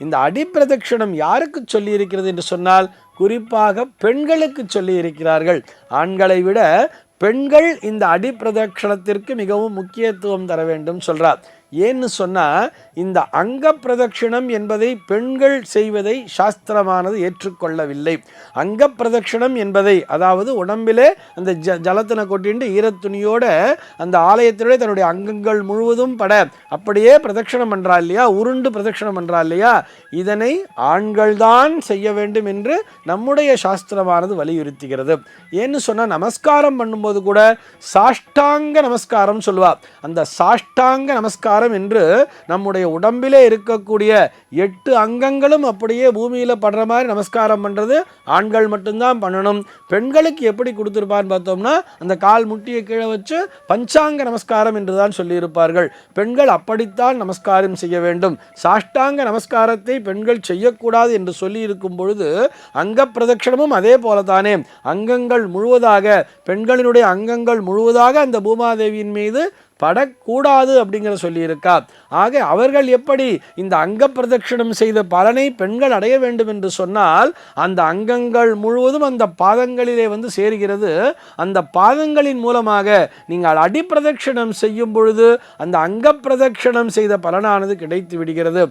இந்த அடிப்பிரதட்சணம் யாருக்கு சொல்லி இருக்கிறது என்று சொன்னால் குறிப்பாக பெண்களுக்கு சொல்லி இருக்கிறார்கள். ஆண்களை விட பெண்கள் இந்த அடிப்பிரதட்சணத்திற்கு மிகவும் முக்கியத்துவம் தர வேண்டும் சொல்றார். ஏன்னு சொன்னால் இந்த அங்க பிரதட்சிணம் என்பதை பெண்கள் செய்வதை சாஸ்திரமானது ஏற்றுக்கொள்ளவில்லை. அங்க பிரதட்சிணம் என்பதை அதாவது உடம்பிலே அந்த ஜலத்தினை கொட்டிட்டு ஈரத்துணியோட அந்த ஆலயத்திலே தன்னுடைய அங்கங்கள் முழுவதும் பட அப்படியே பிரதட்சிணம் பண்ணுறா இல்லையா, உருண்டு பிரதட்சிணம் பண்ணுறா இல்லையா, இதனை ஆண்கள்தான் செய்ய வேண்டும் என்று நம்முடைய சாஸ்திரமானது வலியுறுத்துகிறது. ஏன்னு சொன்னால் நமஸ்காரம் பண்ணும்போது கூட சாஷ்டாங்க நமஸ்காரம் சொல்லுவார். அந்த சாஷ்டாங்க நமஸ்காரம் என்று நம்முடைய உடம்பிலே இருக்கக்கூடிய 8 அங்கங்களும் அப்படியே பூமியில் படுற மாதிரி நமஸ்காரம் பண்ணுறது ஆண்கள் மட்டும்தான் பண்ணணும். பெண்களுக்கு எப்படி கொடுத்துருப்பான்னு பார்த்தோம்னா அந்த கால் முட்டியை கீழே வச்சு பஞ்சாங்க நமஸ்காரம் என்று தான் சொல்லியிருப்பார்கள். பெண்கள் அப்படித்தான் நமஸ்காரம் செய்ய வேண்டும். சாஷ்டாங்க நமஸ்காரத்தை பெண்கள் செய்யக்கூடாது என்று சொல்லி இருக்கும் பொழுது அங்க பிரதட்சணமும் அதே போல தானே அங்கங்கள் முழுவதாக பெண்களினுடைய அங்கங்கள் முழுவதாக அந்த பூமாதேவியின் மீது படக்கூடாது அப்படிங்கிற சொல்லியிருக்கா. ஆக அவர்கள் எப்படி இந்த அங்க பிரதட்சணம் செய்த பலனை பெண்கள் அடைய வேண்டும் என்று சொன்னால் அந்த அங்கங்கள் முழுவதும் அந்த பாதங்களிலே வந்து சேர்கிறது. அந்த பாதங்களின் மூலமாக நீங்கள் அடிப்பிரதட்சணம் செய்யும் பொழுது அந்த அங்க பிரதட்சணம் செய்த பலனானது கிடைத்து விடுகிறது.